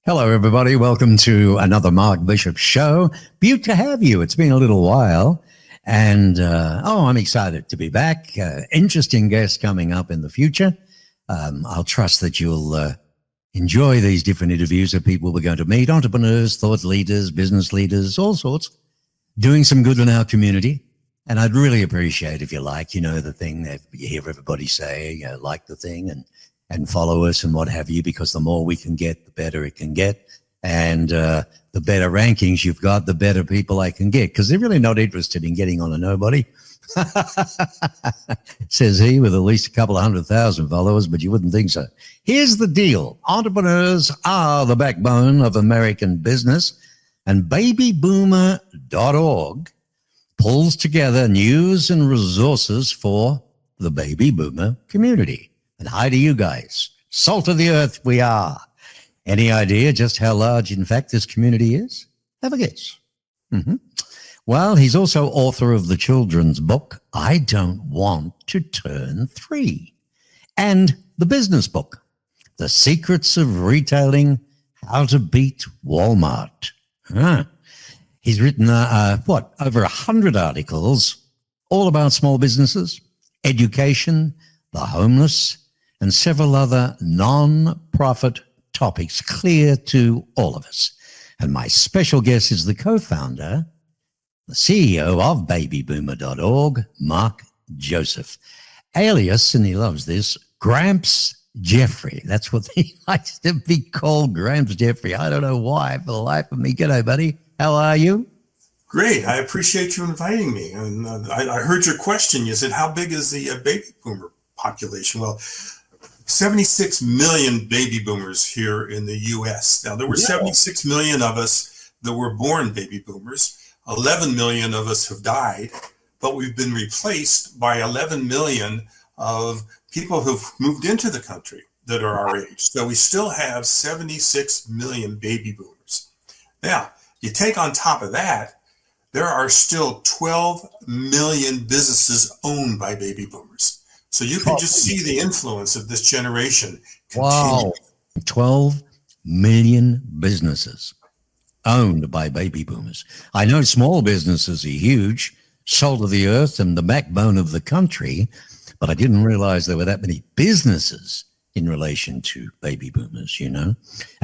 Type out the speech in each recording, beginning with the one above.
Hello, everybody. Welcome to another Mark Bishop show. Beaut to have you. It's been a little while. And, I'm excited to be back. Interesting guests coming up in the future. I'll trust that you'll enjoy these different interviews of people we're going to meet, entrepreneurs, thought leaders, business leaders, all sorts, doing some good in our community. And I'd really appreciate if you the thing that you hear everybody say, like the thing and follow us and what have you, because the more we can get, the better it can get. And the better rankings you've got, the better people I can get, because they're really not interested in getting on a nobody. Says he with at least a couple of 100,000 followers, but you wouldn't think so. Here's the deal. Entrepreneurs are the backbone of American business, and babyboomer.org pulls together news and resources for the baby boomer community. And hi to you guys. Salt of the earth we are. Any idea just how large, in fact, this community is? Have a guess. Well, he's also author of the children's book, I Don't Want to Turn 3, and the business book, The Secrets of Retailing, How to Beat Walmart. He's written, over 100 articles, all about small businesses, education, the homeless, and several other non-profit topics clear to all of us. And my special guest is the co-founder, the CEO of babyboomer.org, Marc Joseph, alias, and he loves this, Gramps Jeffrey. That's what he likes to be called, Gramps Jeffrey. I don't know why, for the life of me. G'day, buddy. How are you? Great. I appreciate you inviting me. And I heard your question. You said, how big is the baby boomer population? Well, 76 million baby boomers here in the U.S. Now, there were 76 million of us that were born baby boomers. 11 million of us have died, but we've been replaced by 11 million of people who've moved into the country that are our age. So we still have 76 million baby boomers. Now, you take on top of that, there are still 12 million businesses owned by baby boomers. So you can just see the influence of this generation continue. Wow. 12 million businesses owned by baby boomers. I know small businesses are huge, salt of the earth and the backbone of the country, but I didn't realize there were that many businesses in relation to baby boomers, And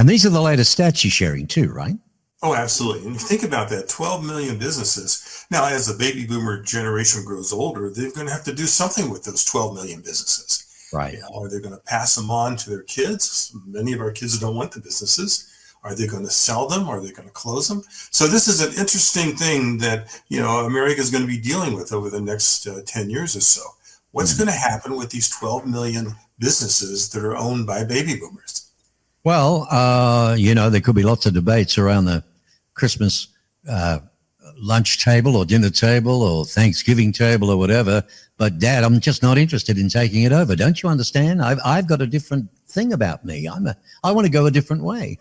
these are the latest stats you're sharing too, right? Oh, absolutely. And think about that, 12 million businesses. Now, as the baby boomer generation grows older, they're going to have to do something with those 12 million businesses. Right. Are they going to pass them on to their kids? Many of our kids don't want the businesses. Are they going to sell them? Are they going to close them? So this is an interesting thing that, America is going to be dealing with over the next 10 years or so. What's going to happen with these 12 million businesses that are owned by baby boomers? Well, there could be lots of debates around the Christmas lunch table or dinner table or Thanksgiving table or whatever. But Dad, I'm just not interested in taking it over. Don't you understand? I've got a different thing about me. I want to go a different way.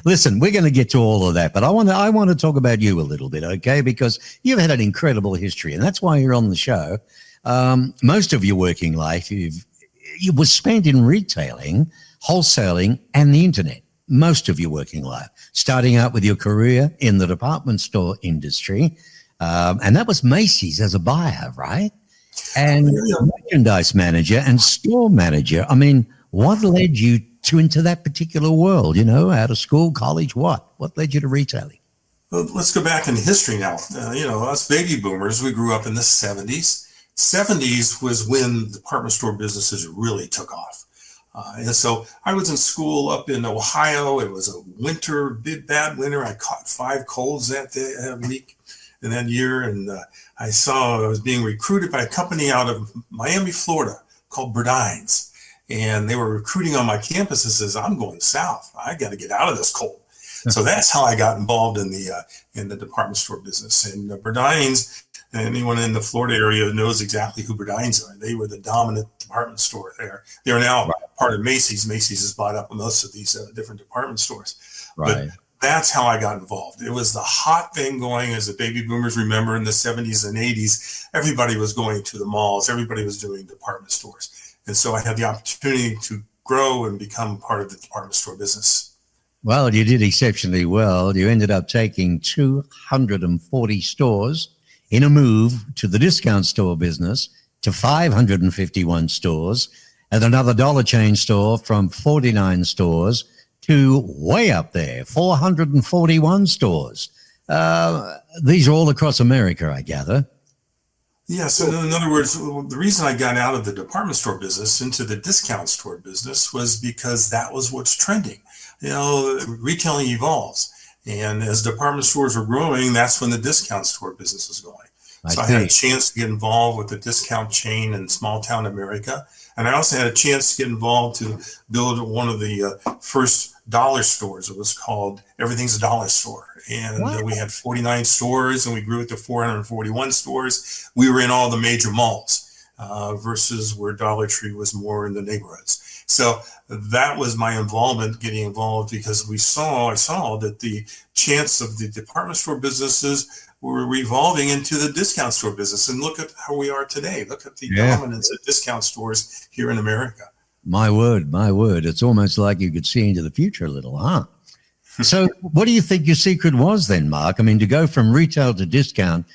Listen, we're going to get to all of that, but I want to talk about you a little bit, okay? Because you've had an incredible history, and that's why you're on the show. Most of your working life, you was spent in retailing, wholesaling, and the internet. Most of your working life, starting out with your career in the department store industry. And that was Macy's as a buyer, right? And merchandise manager and store manager. I mean, what led you into that particular world, out of school, college, what? What led you to retailing? Well, let's go back in history now. Us baby boomers, we grew up in the 70s. 70s was when department store businesses really took off. And so I was in school up in Ohio. It was a winter, big bad winter. I caught 5 colds that week in that year. And I was being recruited by a company out of Miami, Florida called Burdines. And they were recruiting on my campus and says, I'm going south. I got to get out of this cold. So that's how I got involved in the department store business. And Burdines, anyone in the Florida area knows exactly who Burdines are. They were the dominant department store there. They are now part of Macy's. Macy's has bought up most of these different department stores. Right. But that's how I got involved. It was the hot thing going, as the baby boomers remember, in the 70s and 80s. Everybody was going to the malls. Everybody was doing department stores. And so I had the opportunity to grow and become part of the department store business. Well, you did exceptionally well. You ended up taking 240 stores in a move to the discount store business to 551 stores and another dollar chain store from 49 stores to way up there, 441 stores. These are all across America, I gather. Yeah, so in other words, the reason I got out of the department store business into the discount store business was because that was what's trending. You know, retailing evolves. And as department stores were growing, that's when the discount store business was going. So I had a chance to get involved with the discount chain in small town America. And I also had a chance to get involved to build one of the first dollar stores. It was called Everything's a Dollar Store. And we had 49 stores and we grew it to 441 stores. We were in all the major malls versus where Dollar Tree was more in the neighborhoods. So that was my involvement, getting involved, because I saw that the chance of the department store businesses were revolving into the discount store business. And look at how we are today. Look at the dominance of discount stores here in America. My word, my word. It's almost like you could see into the future a little, huh? So what do you think your secret was then, Mark? I mean, to go from retail to discount,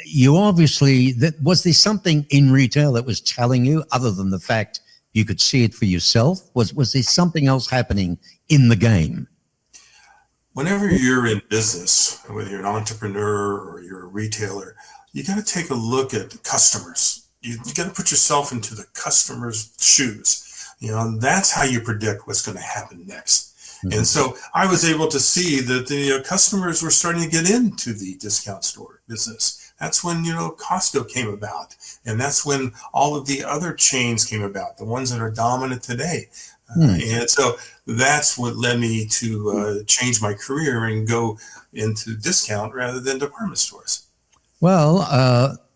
you obviously, was there something in retail that was telling you, other than the fact you could see it for yourself? Was there something else happening in the game? Whenever you're in business, whether you're an entrepreneur or you're a retailer, you got to take a look at customers. You got to put yourself into the customer's shoes. You know, and that's how you predict what's going to happen next. Mm-hmm. And so I was able to see that the customers were starting to get into the discount store business. That's when, Costco came about. And that's when all of the other chains came about, the ones that are dominant today. And so that's what led me to change my career and go into discount rather than department stores. Well,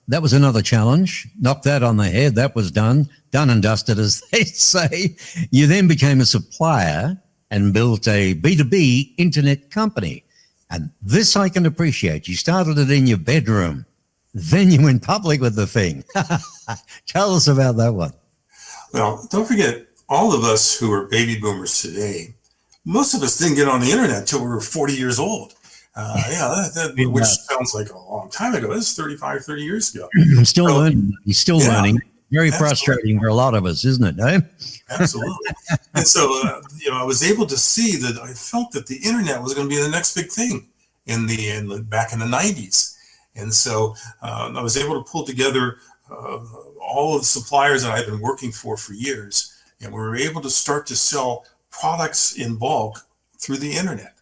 that was another challenge. Knock that on the head. That was done and dusted, as they say. You then became a supplier and built a B2B internet company. And this I can appreciate. You started it in your bedroom. Then you went public with the thing. Tell us about that one. Well, don't forget, all of us who are baby boomers today, most of us didn't get on the internet until we were 40 years old. Which sounds like a long time ago. This is 30 years ago. I'm still learning. He's still learning. Very frustrating for a lot of us, isn't it? Eh? Absolutely. And so, I was able to see that I felt that the internet was going to be the next big thing back in the 90s. And so I was able to pull together all of the suppliers that I've been working for years. And we were able to start to sell products in bulk through the internet.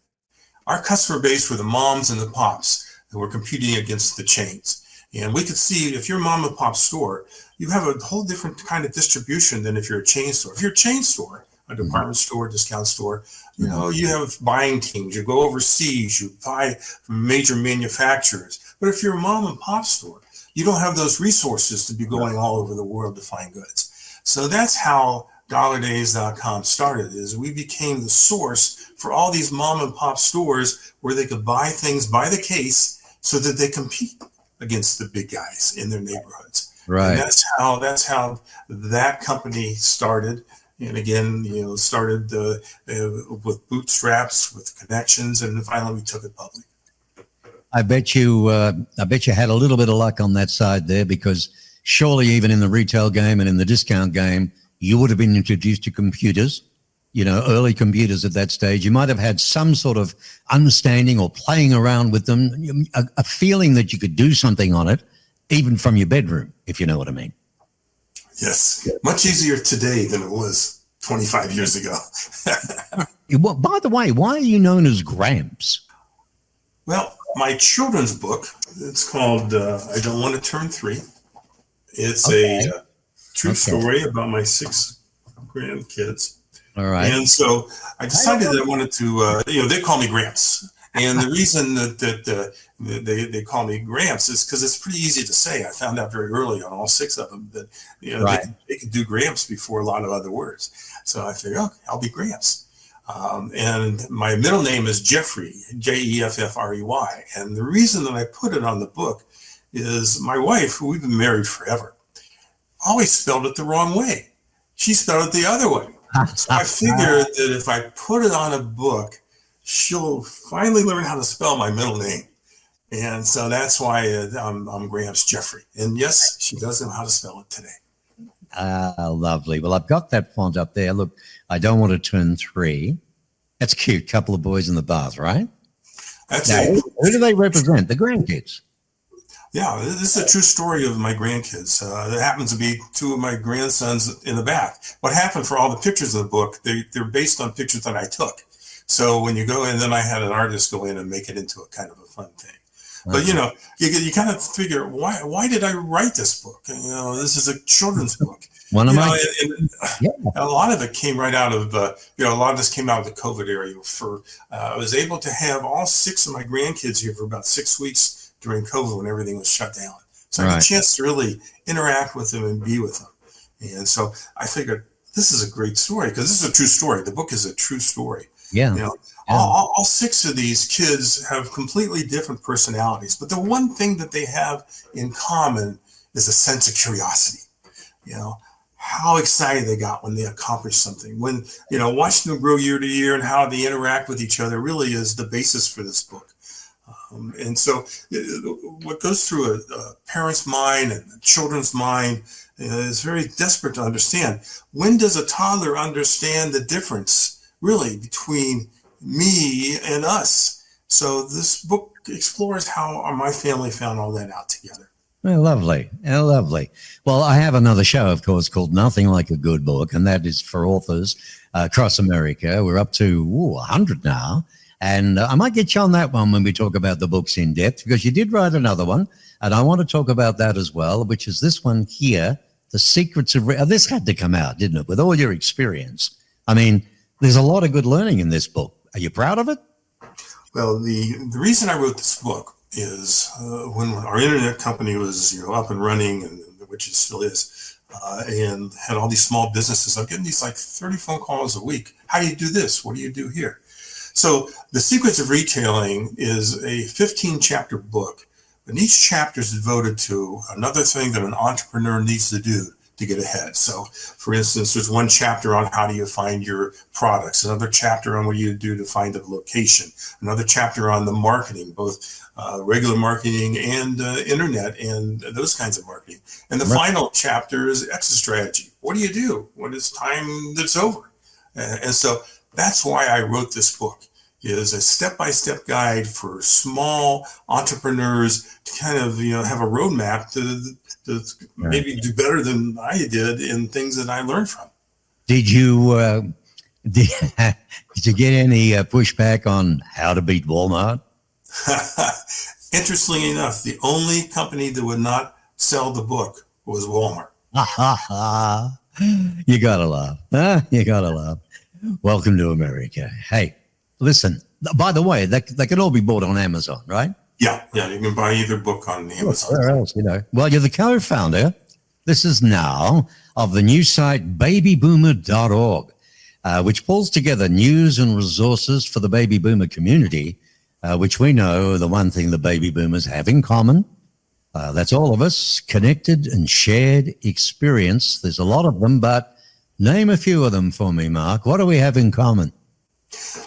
Our customer base were the moms and the pops that were competing against the chains. And we could see, if you're a mom and pop store, you have a whole different kind of distribution than if you're a chain store. If you're a chain store, a department store, discount store, you have buying teams. You go overseas, you buy from major manufacturers. But if you're a mom and pop store, you don't have those resources to be going all over the world to find goods. So that's how DollarDays.com started, is we became the source for all these mom and pop stores where they could buy things by the case so that they compete against the big guys in their neighborhoods. Right. And that's how that company started. And again, started with bootstraps, with connections, and then finally we took it public. I bet you had a little bit of luck on that side there, because surely even in the retail game and in the discount game, you would have been introduced to computers, early computers at that stage. You might have had some sort of understanding or playing around with them, a feeling that you could do something on it, even from your bedroom, if you know what I mean. Yes, much easier today than it was 25 years ago. Well, by the way, why are you known as Gramps? Well, my children's book, it's called I Don't Want to Turn 3. It's a true story about my 6 grandkids. All right. And so I decided that I wanted to, they call me Gramps. And the reason that they call me Gramps is because it's pretty easy to say. I found out very early on all 6 of them that they could do Gramps before a lot of other words. So I figured, I'll be Gramps. And my middle name is Jeffrey, Jeffrey. And the reason that I put it on the book is my wife, who we've been married forever, always spelled it the wrong way. She spelled it the other way. So I figured that if I put it on a book, she'll finally learn how to spell my middle name. And so that's why I'm Gramps Jeffrey. And yes, she does know how to spell it today. Lovely. Well, I've got that font up there. Look, I don't want to turn 3. That's cute. Couple of boys in the bath, right? That's Now, it. who do they represent? The grandkids. Yeah, this is a true story of my grandkids. There happens to be 2 of my grandsons in the bath. What happened for all the pictures in the book, they're based on pictures that I took. So when you go in, then I had an artist go in and make it into a kind of a fun thing. But you know, you kind of figure, why did I write this book? You know, this is a children's book. One of my, Yeah. A lot of it came right out of you know, a lot of this came out of the COVID area. I was able to have all 6 of my grandkids here for about 6 weeks during COVID when everything was shut down. So I had a chance to really interact with them and be with them. And so I figured this is a great story because this is a true story. The book is a true story. Yeah. You know, all 6 of these kids have completely different personalities, but the one thing that they have in common is a sense of curiosity. You know, how excited they got when they accomplished something. When, you know, watching them grow year to year and how they interact with each other really is the basis for this book. And so what goes through a parent's mind and a children's mind is very desperate to understand. When does a toddler understand the difference really between me and us? So this book explores how my family found all that out together. Lovely. Lovely. Well, I have another show, of course, called Nothing Like a Good Book, and that is for authors across America. We're up to 100 now. And I might get you on that one when we talk about the books in depth, because you did write another one, and I want to talk about that as well, which is this one here, The Secrets of... This had to come out, didn't it, with all your experience? I mean, there's a lot of good learning in this book. Are you proud of it? Well, the reason I wrote this book is when our internet company was, you know, up and running, and which it still is, and had all these small businesses. I'm getting these like 30 phone calls a week. How do you do this? What do you do here? So The Secrets of Retailing is a 15-chapter book, and each chapter is devoted to another thing that an entrepreneur needs to do to get ahead. So, for instance, there's one chapter on how do you find your products, another chapter on what do you do to find a location, another chapter on the marketing, both regular marketing and internet and those kinds of marketing. And the final chapter is exit strategy. What do you do when it's time that's over? And so that's why I wrote this book, is a step-by-step guide for small entrepreneurs to kind of, you know, have a roadmap to maybe do better than I did in things that I learned from. Did you did you get any pushback on how to beat Walmart? Interestingly enough, the only company that would not sell the book was Walmart. You gotta laugh. You gotta laugh. Welcome to America. Hey, listen, by the way, they can all be bought on Amazon, right? Yeah, you can buy either book on Amazon. Where else, you know? Well, you're the co-founder, this is now, of the new site babyboomer.org, which pulls together news and resources for the baby boomer community, which we know the one thing the baby boomers have in common. That's all of us, connected and shared experience. There's a lot of them, but name a few of them for me, Mark. What do we have in common?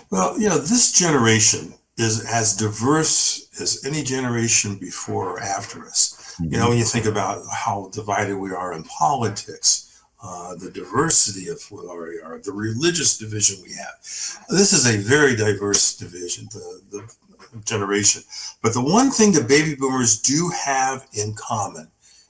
Well, you know, this generation is as diverse as any generation before or after us. Mm-hmm. You know, when you think about how divided we are in politics, the diversity of where we are, the religious division we have. This is a very diverse division, the generation. But the one thing that baby boomers do have in common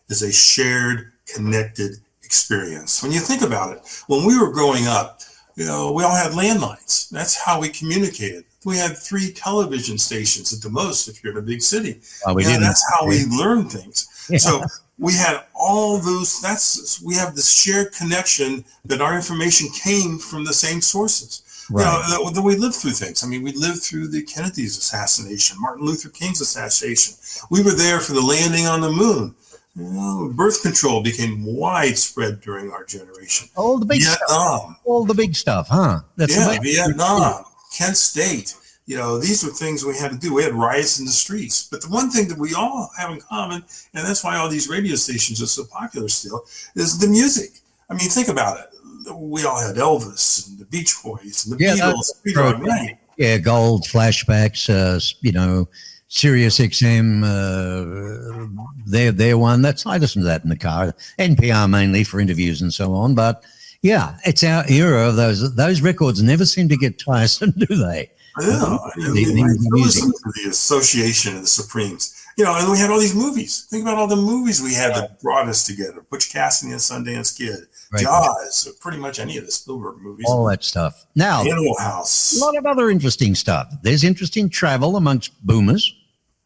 is a shared, connected experience. When you think about it, when we were growing up, you know, we all had landlines. That's how we communicated. We had 3 television stations at the most if you're in a big city. That's how we learned things. Yeah. So we had all those, we have this shared connection that our information came from the same sources. Right. You know, that we lived through things. I mean, we lived through the Kennedy's assassination, Martin Luther King's assassination. We were there for the landing on the moon. You know, birth control became widespread during our generation. All the big Vietnam. Stuff. All the big stuff, huh? That's Vietnam, Kent State. You know, these were things we had to do. We had riots in the streets. But the one thing that we all have in common, and that's why all these radio stations are so popular still, is the music. I mean, think about it. we all had Elvis and the Beach Boys and the Yeah, Beatles. Right? yeah, gold flashbacks, Sirius XM, their one. I listen to that in the car. NPR mainly for interviews and so on. But yeah, it's our era of those records never seem to get tiresome, do they? Yeah, listen to the Association of the Supremes. And we had all these movies. Think about all the movies we had that brought us together. Butch Cassidy and Sundance Kid, right. Jaws, pretty much any of the Spielberg movies. All that stuff. Now, Animal House. A lot of other interesting stuff. There's interesting travel amongst boomers,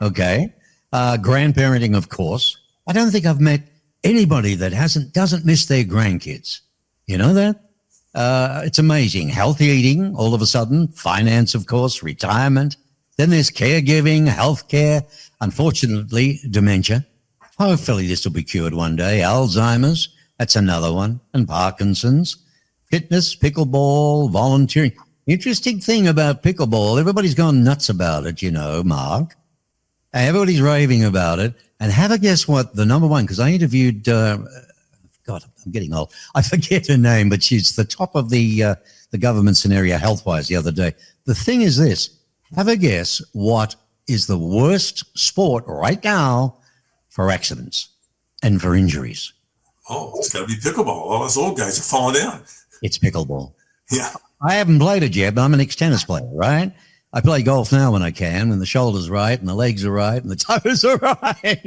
okay? Grandparenting, of course. I don't think I've met anybody that doesn't miss their grandkids. You know that? It's amazing. Healthy eating, all of a sudden. Finance, of course. Retirement. Then there's caregiving, healthcare. Unfortunately, dementia. Hopefully this will be cured one day. Alzheimer's, that's another one. And Parkinson's. Fitness, pickleball, volunteering. Interesting thing about pickleball, everybody's gone nuts about it, Mark. Everybody's raving about it. And have a guess what the number one, because I interviewed, God, I'm getting old. I forget her name, but she's the top of the government scenario health-wise the other day. The thing is this, have a guess what is the worst sport right now for accidents and for injuries. Oh, it's got to be pickleball. All us old guys are falling down. It's pickleball. Yeah. I haven't played it yet, but I'm an ex-tennis player, right? I play golf now when I can, when the shoulder's right and the legs are right and the toes are right.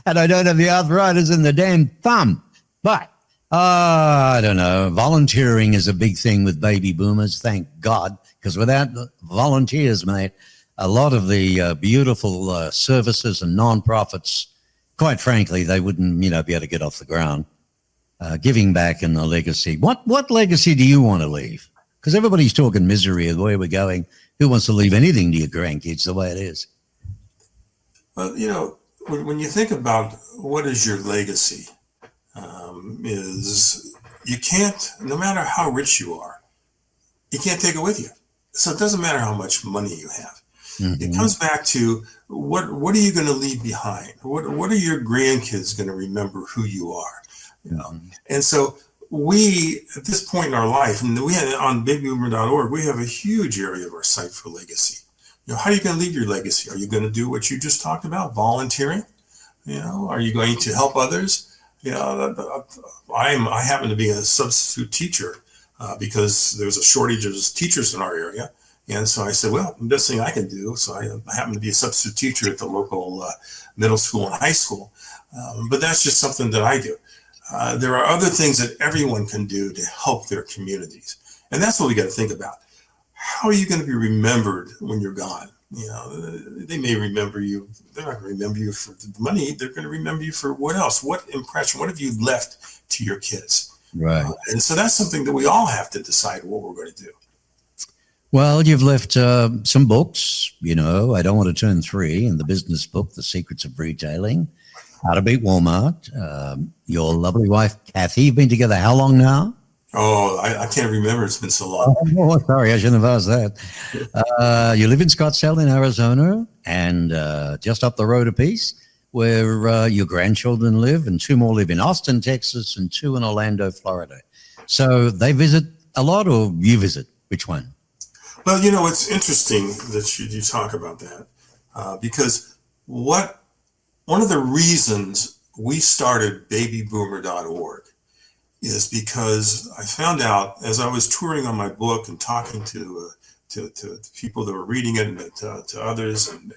And I don't have the arthritis in the damn thumb. But, I don't know. Volunteering is a big thing with baby boomers, thank God, because without volunteers, mate, a lot of the beautiful services and non-profits, quite frankly, they wouldn't, be able to get off the ground. Giving back in the legacy. What legacy do you want to leave? Because everybody's talking misery of where we're going. Who wants to leave anything to your grandkids the way it is? Well, when you think about what is your legacy, is you can't, no matter how rich you are, you can't take it with you. So it doesn't matter how much money you have. Mm-hmm. It comes back to what are you going to leave behind? What are your grandkids going to remember who you are? And so we, at this point in our life, and we had on babyboomer.org, we have a huge area of our site for legacy. How are you going to leave your legacy? Are you going to do what you just talked about, volunteering? Are you going to help others? I happen to be a substitute teacher because there's a shortage of teachers in our area. And so I said, well, the best thing I can do. So I happen to be a substitute teacher at the local middle school and high school. But that's just something that I do. There are other things that everyone can do to help their communities. And that's what we got to think about. How are you going to be remembered when you're gone? They may remember you. They're not going to remember you for the money. They're going to remember you for what else? What impression? What have you left to your kids? Right. And so that's something that we all have to decide what we're going to do. Well, you've left some books. I Don't Want to Turn 3 and the business book, The Secrets of Retailing, How to Beat Walmart. Your lovely wife, Kathy, you've been together how long now? Oh, I can't remember. It's been so long. Oh, sorry, I shouldn't have asked that. You live in Scottsdale in Arizona and just up the road a piece where your grandchildren live, and 2 more live in Austin, Texas, and 2 in Orlando, Florida. So they visit a lot, or you visit? Which one? Well, it's interesting that you talk about that because one of the reasons we started babyboomer.org is because I found out as I was touring on my book and talking to people that were reading it and to others, and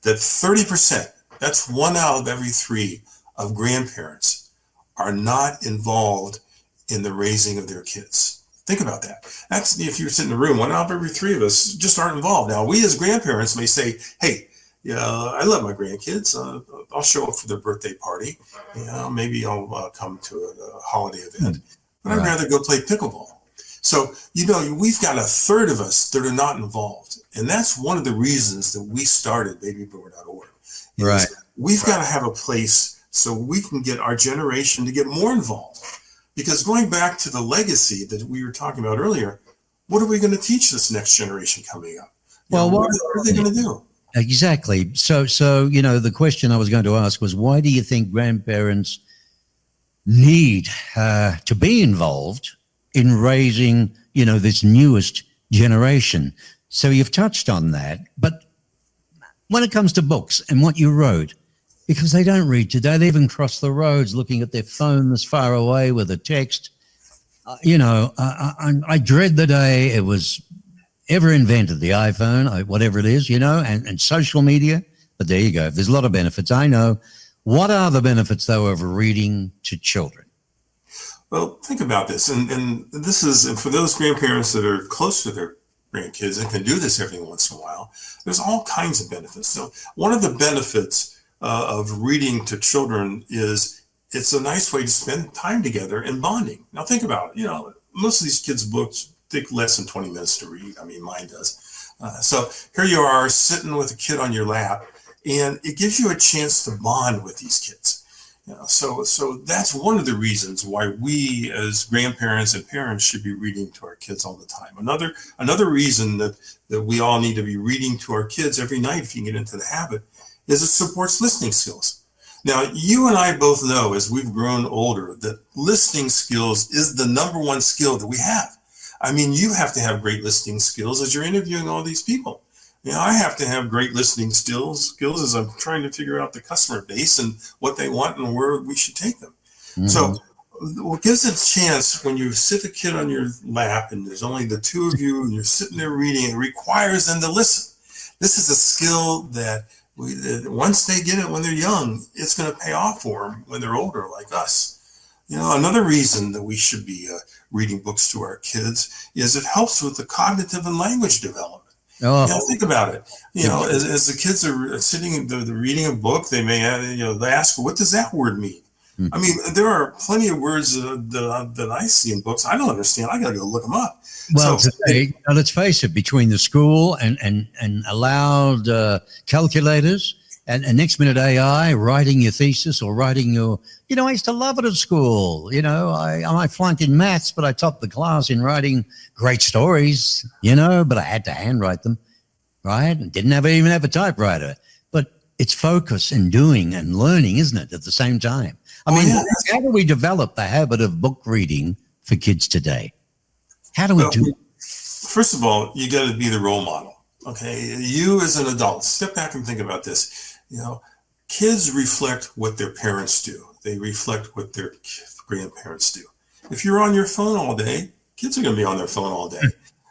that 30%, that's 1 out of every 3 of grandparents are not involved in the raising of their kids. Think about that. That's if you sit in the room, 1 out of every 3 of us just aren't involved. Now, we as grandparents may say, hey, I love my grandkids. I'll show up for their birthday party. Maybe I'll come to a holiday event. But I'd rather go play pickleball. So, we've got 1/3 of us that are not involved. And that's one of the reasons that we started babyboomer.org. Right. We've got to have a place so we can get our generation to get more involved. Because going back to the legacy that we were talking about earlier, what are we going to teach this next generation coming up? What are they going to do? Exactly. So the question I was going to ask was, why do you think grandparents need to be involved in raising, this newest generation. So you've touched on that. But when it comes to books and what you wrote, because they don't read today, they even cross the roads looking at their phone this far away with a text. I dread the day it was ever invented, the iPhone, whatever it is, and social media. But there you go. There's a lot of benefits, I know. What are the benefits, though, of reading to children? Well, think about this. And this is, and for those grandparents that are close to their grandkids and can do this every once in a while, there's all kinds of benefits. So one of the benefits of reading to children is it's a nice way to spend time together and bonding. Now think about it. Most of these kids' books take less than 20 minutes to read. I mean, mine does. So here you are sitting with a kid on your lap, and it gives you a chance to bond with these kids. So that's one of the reasons why we as grandparents and parents should be reading to our kids all the time. Another reason that we all need to be reading to our kids every night, if you can get into the habit, is it supports listening skills. Now, you and I both know as we've grown older that listening skills is the number one skill that we have. I mean, you have to have great listening skills as you're interviewing all these people. I have to have great listening skills as I'm trying to figure out the customer base and what they want and where we should take them. Mm-hmm. So what gives it a chance when you sit a kid on your lap and there's only the two of you and you're sitting there reading, it requires them to listen. This is a skill that once they get it when they're young, it's going to pay off for them when they're older like us. Another reason that we should be reading books to our kids is it helps with the cognitive and language development. Think about it. As the kids are sitting, they're reading a book, they may they ask, what does that word mean? Mm-hmm. I mean, there are plenty of words that I see in books I don't understand. I got to go look them up. Well, let's face it, between the school and allowed calculators and next minute AI, writing your thesis or writing your, I used to love it at school. I flunked in maths, but I topped the class in writing great stories, but I had to handwrite them, right? And didn't even have a typewriter. But it's focus and doing and learning, isn't it, at the same time? How do we develop the habit of book reading for kids today? How do we do it? First of all, you got to be the role model. Okay, you as an adult, step back and think about this. Kids reflect what their parents do. They reflect what their grandparents do. If you're on your phone all day, kids are going to be on their phone all day.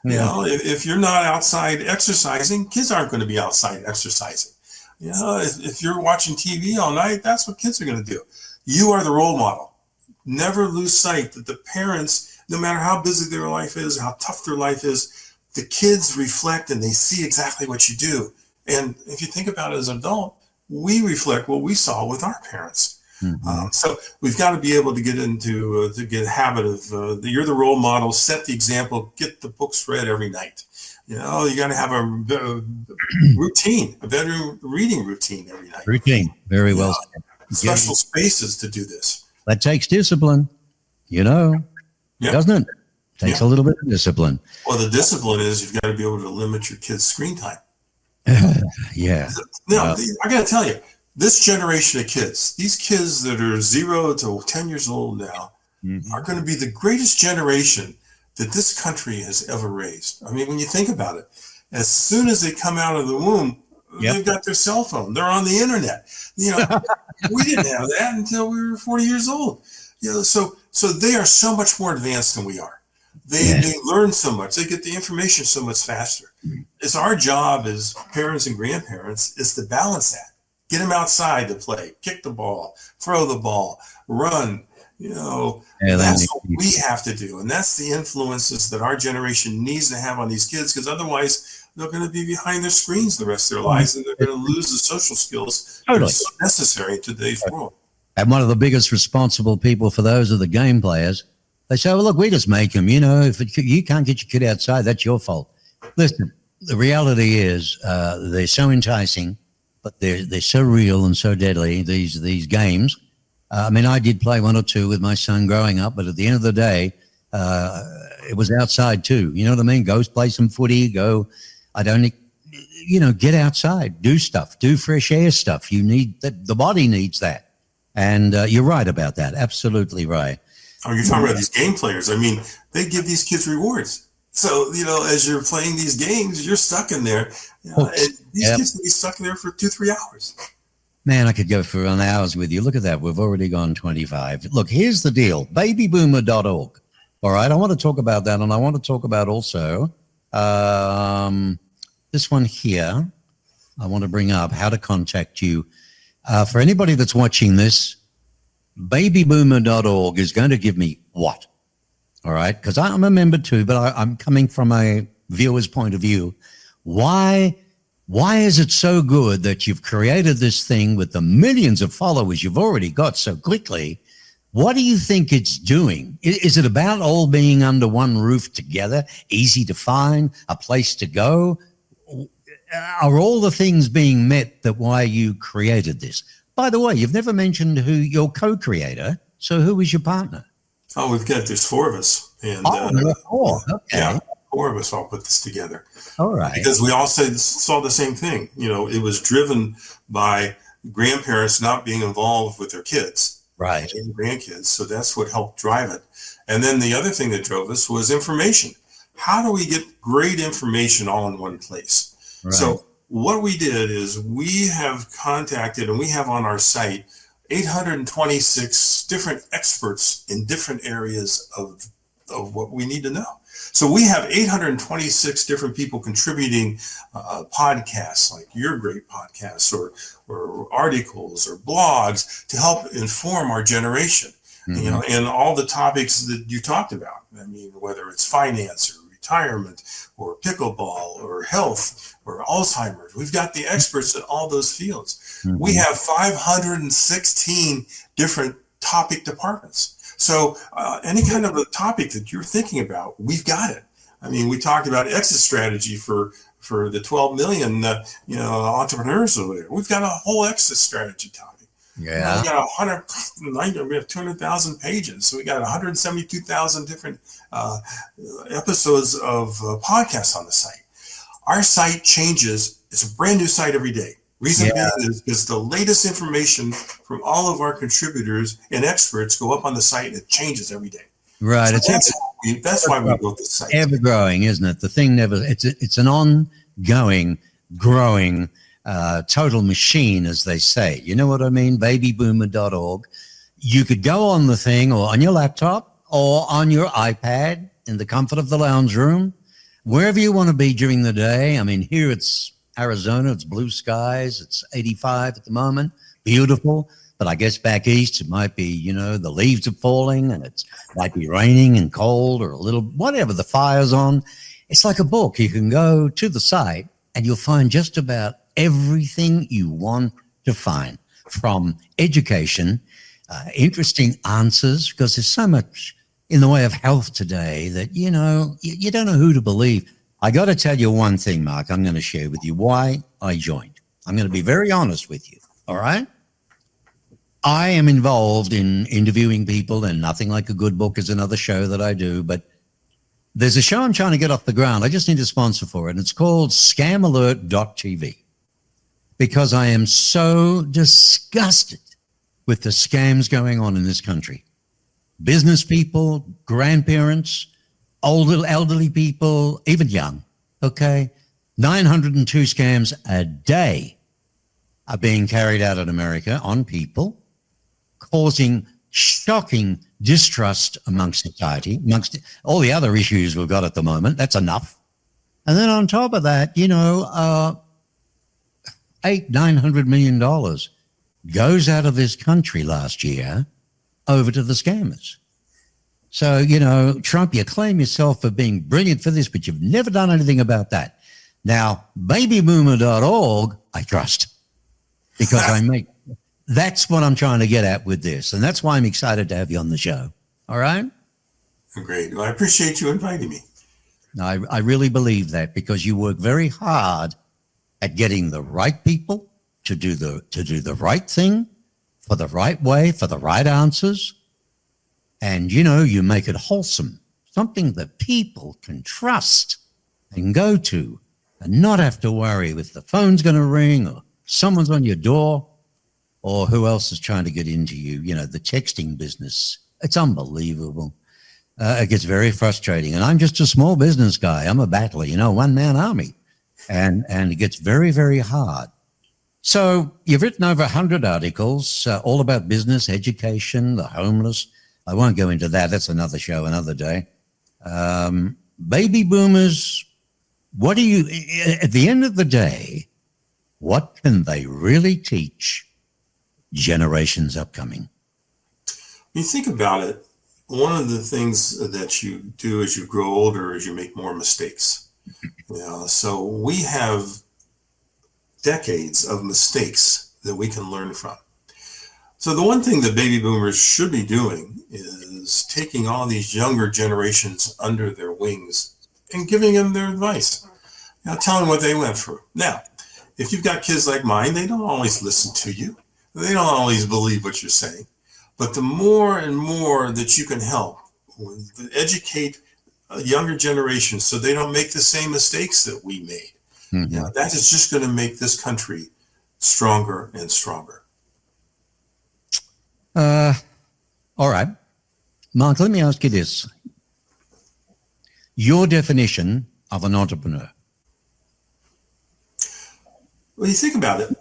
If you're not outside exercising, kids aren't going to be outside exercising. If you're watching TV all night, that's what kids are going to do. You are the role model. Never lose sight that the parents, no matter how busy their life is, how tough their life is, the kids reflect and they see exactly what you do. And if you think about it as an adult, we reflect what we saw with our parents. Mm-hmm. So we've got to be able to get into to get a habit of you're the role model, set the example, get the books read every night. You got to have a routine, a better reading routine every night. Routine, very well said. Special spaces to do this. That takes discipline, doesn't it? Takes a little bit of discipline. Well, the discipline is you've got to be able to limit your kids' screen time. Yeah. Now, I got to tell you, this generation of kids, these kids that are 0 to 10 years old now, are going to be the greatest generation that this country has ever raised. I mean, when you think about it, as soon as they come out of the womb, they've got their cell phone. They're on the internet. We didn't have that until we were 40 years old. So they are so much more advanced than we are. They learn so much. They get the information so much faster. It's our job as parents and grandparents is to balance that. Get them outside to play, kick the ball, throw the ball, run. That's what we have to do. And that's the influences that our generation needs to have on these kids, because otherwise they're going to be behind their screens the rest of their lives, and they're going to lose the social skills that are so necessary in today's world. And one of the biggest responsible people for those are the game players. They say, well, look, we just make them. If you can't get your kid outside, that's your fault. Listen, the reality is they're so enticing, but they're so real and so deadly, these games. I did play one or two with my son growing up, but at the end of the day, it was outside too. You know what I mean? Go play some footy, get outside, do stuff, do fresh air stuff. You need that. The body needs that. And you're right about that. Absolutely right. Oh, you're talking about these game players. I mean, they give these kids rewards. So, as you're playing these games, you're stuck in there. And these Yep. kids can be stuck in there for 2-3 hours. Man, I could go for an hours with you. Look at that. We've already gone 25. Look, here's the deal. Babyboomer.org. All right. I want to talk about that. And I want to talk about also this one here. I want to bring up how to contact you. For anybody that's watching this, babyboomer.org is going to give me what? All right. Because I'm a member too, but I'm coming from a viewer's point of view. Why is it so good that you've created this thing with the millions of followers you've already got so quickly? What do you think it's doing? Is it about all being under one roof together, easy to find, a place to go? Are all the things being met that why you created this? By the way, you've never mentioned who your co-creator. So who is your partner? Oh, there's 4 of us. And, there are 4. Okay. Yeah, 4 of us all put this together. All right. Because we all saw the same thing. It was driven by grandparents not being involved with their kids. Right. And grandkids. So that's what helped drive it. And then the other thing that drove us was information. How do we get great information all in one place? Right. So what we did is we have contacted and we have on our site 826 different experts in different areas of what we need to know. So we have 826 different people contributing podcasts, like your great podcasts or articles or blogs to help inform our generation, and all the topics that you talked about. I mean, whether it's finance or retirement or pickleball or health or Alzheimer's, we've got the experts in all those fields. We have 516 different topic departments. So any kind of a topic that you're thinking about, we've got it. I mean, we talked about exit strategy for the 12 million entrepreneurs over there. We've got a whole exit strategy topic. Yeah. We got we have 200,000 pages. So we got 172,000 different episodes of podcasts on the site. Our site changes. It's a brand new site every day. Reason being is the latest information from all of our contributors and experts go up on the site and it changes every day. Right. So that's why we built this site. Ever growing, isn't it? The thing never, it's an ongoing, growing, total machine, as they say. You know what I mean? Babyboomer.org. You could go on the thing or on your laptop or on your iPad in the comfort of the lounge room, wherever you want to be during the day. I mean, here it's Arizona, it's blue skies, it's 85 at the moment, beautiful. But I guess back east, it might be, the leaves are falling and it might be raining and cold or a little, whatever, the fire's on. It's like a book. You can go to the site and you'll find just about everything you want to find, from education, interesting answers, because there's so much in the way of health today that, you don't know who to believe. I got to tell you one thing, Mark. I'm going to share with you why I joined. I'm going to be very honest with you. All right. I am involved in interviewing people, and Nothing Like a Good Book is another show that I do. But there's a show I'm trying to get off the ground. I just need a sponsor for it. And it's called scamalert.tv, because I am so disgusted with the scams going on in this country. Business people, grandparents, elderly people, even young, okay? 902 scams a day are being carried out in America on people, causing shocking distrust amongst society, amongst all the other issues we've got at the moment. That's enough. And then on top of that, $900 million goes out of this country last year over to the scammers. So, Trump, you claim yourself for being brilliant for this, but you've never done anything about that. Now, babyboomer.org, I trust, because that's what I'm trying to get at with this. And that's why I'm excited to have you on the show. All right? Great. Well, I appreciate you inviting me. I really believe that, because you work very hard at getting the right people to do the right thing, for the right way, for the right answers. And, you make it wholesome, something that people can trust and go to and not have to worry if the phone's going to ring or someone's on your door or who else is trying to get into you, the texting business. It's unbelievable. It gets very frustrating. And I'm just a small business guy. I'm a battler, one-man army. And it gets very, very hard. So you've written over 100 articles, all about business, education, the homeless. I won't go into that. That's another show, another day. Baby boomers, what do you, at the end of the day, what can they really teach generations upcoming? When you think about it, one of the things that you do as you grow older is you make more mistakes. So we have decades of mistakes that we can learn from. So the one thing that baby boomers should be doing is taking all these younger generations under their wings and giving them their advice. Telling them what they went through. Now, if you've got kids like mine, they don't always listen to you. They don't always believe what you're saying. But the more and more that you can help educate a younger generation so they don't make the same mistakes that we made, that is just going to make this country stronger and stronger. All right. Mark, let me ask you this. Your definition of an entrepreneur. Well, you think about it.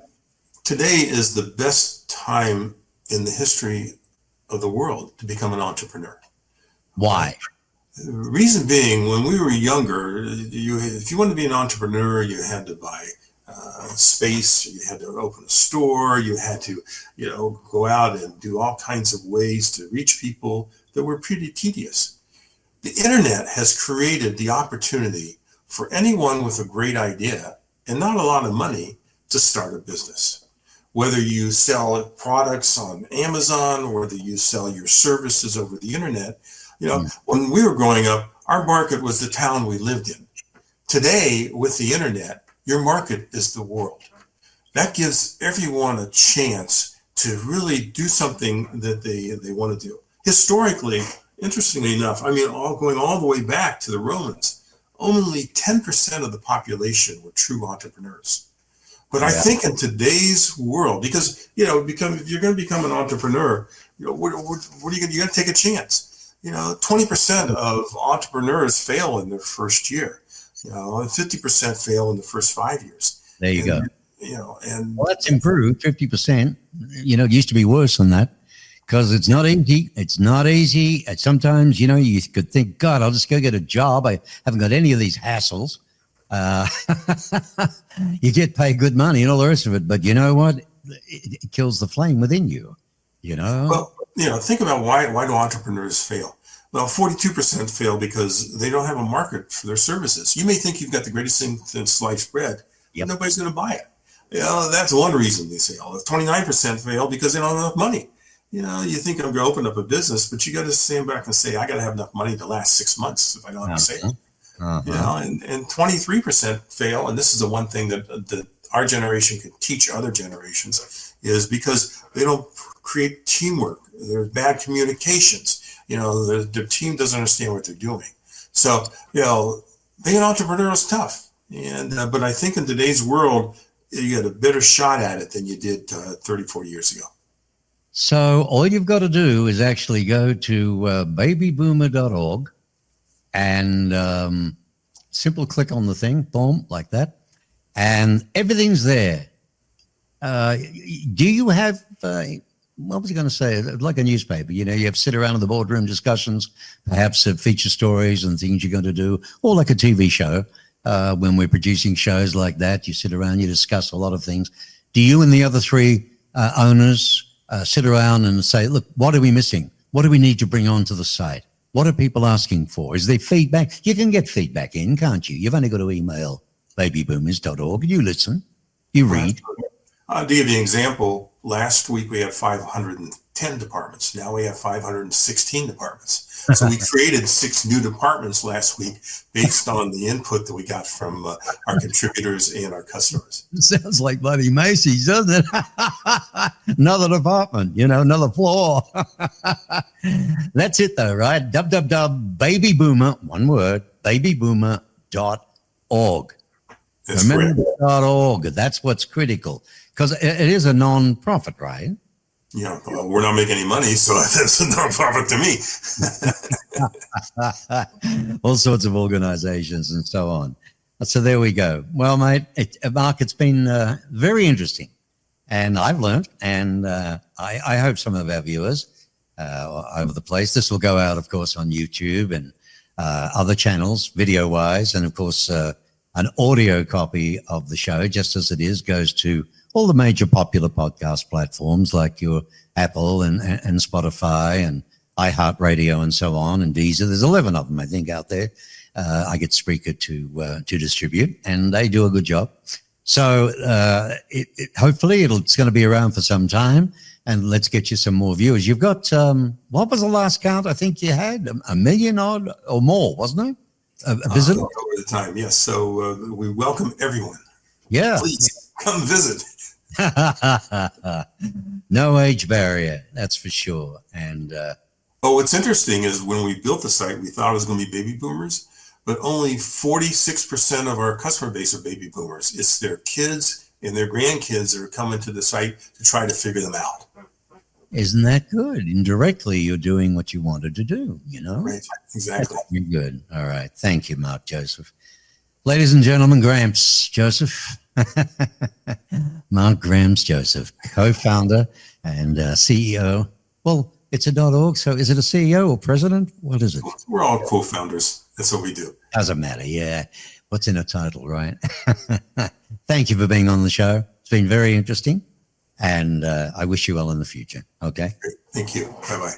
Today is the best time in the history of the world to become an entrepreneur. Why? The reason being, when we were younger, if you wanted to be an entrepreneur, you had to buy space, you had to open a store, you had to, go out and do all kinds of ways to reach people that were pretty tedious. The internet has created the opportunity for anyone with a great idea and not a lot of money to start a business. Whether you sell products on Amazon or whether you sell your services over the internet, when we were growing up, our market was the town we lived in. Today, with the internet, your market is the world. That gives everyone a chance to really do something that they want to do. Historically, interestingly enough, going all the way back to the Romans, only 10% of the population were true entrepreneurs. But I think in today's world, because if you're going to become an entrepreneur, what are you going to? You got to take a chance. 20% of entrepreneurs fail in their first year. And 50% fail in the first 5 years. There you go. And that's improved 50%. It used to be worse than that because it's not easy. It's not easy. And sometimes, you could think, God, I'll just go get a job. I haven't got any of these hassles. You get paid good money and all the rest of it, but you know what? It kills the flame within you. Well, think about why do entrepreneurs fail? Well, 42% fail because they don't have a market for their services. You may think you've got the greatest thing since sliced bread, but nobody's going to buy it. That's one reason they fail. 29% fail because they don't have enough money. You think I'm going to open up a business, but you got to stand back and say, I got to have enough money to last 6 months if I don't have to say it. And 23% fail, and this is the one thing that our generation can teach other generations, is because they don't create teamwork. There's bad communications. Their team doesn't understand what they're doing. So, being an entrepreneur is tough. But I think in today's world, you get a better shot at it than you did 30, 40 years ago. So all you've got to do is actually go to babyboomer.org and simple click on the thing, boom, like that. And everything's there. Do you have, what was I going to say? Like a newspaper, you have sit around in the boardroom discussions, perhaps feature stories and things you're going to do, or like a TV show. When we're producing shows like that, you sit around, you discuss a lot of things. Do you and the other three owners sit around and say, look, what are we missing? What do we need to bring onto the site? What are people asking for? Is there feedback? You can get feedback in, can't you? You've only got to email babyboomers.org. You listen, you read. To give you an example, last week we had 510 departments. Now we have 516 departments. So we created 6 new departments last week based on the input that we got from our contributors and our customers. Sounds like bloody Macy's, doesn't it? Another department, another floor. That's it though, right? babyboomer, one word, babyboomer.org. Remember .org. That's what's critical because it is a non-profit, right? we're not making any money, so that's no profit to me. All sorts of organizations and so on. So there we go. Well, mate, Mark, it's been very interesting, and I've learned, and I hope some of our viewers over the place. This will go out, of course, on YouTube and other channels, video-wise, and of course, an audio copy of the show, just as it is, goes to all the major popular podcast platforms like your Apple and Spotify and iHeartRadio and so on, and Deezer. There's 11 of them, I think, out there. I get Spreaker to distribute, and they do a good job. So hopefully it's going to be around for some time, and let's get you some more viewers. You've got, what was the last count I think you had? A million odd or more, wasn't it? A visit? Over the time, yes. So we welcome everyone. Yeah. Please come visit. No age barrier, that's for sure. And what's interesting is when we built the site, we thought it was going to be baby boomers, but only 46% of our customer base are baby boomers. It's their kids and their grandkids that are coming to the site to try to figure them out. Isn't that good? Indirectly, you're doing what you wanted to do, Right, exactly. That's good. All right. Thank you, Mark Joseph. Ladies and gentlemen, Gramps Joseph. Mark Gramps Joseph, co-founder and CEO. Well, it's a .org, so is it a CEO or president? What is it? We're all co-founders. That's what we do. Doesn't matter, yeah. What's in a title, right? Thank you for being on the show. It's been very interesting, and I wish you well in the future, okay? Great. Thank you. Bye-bye.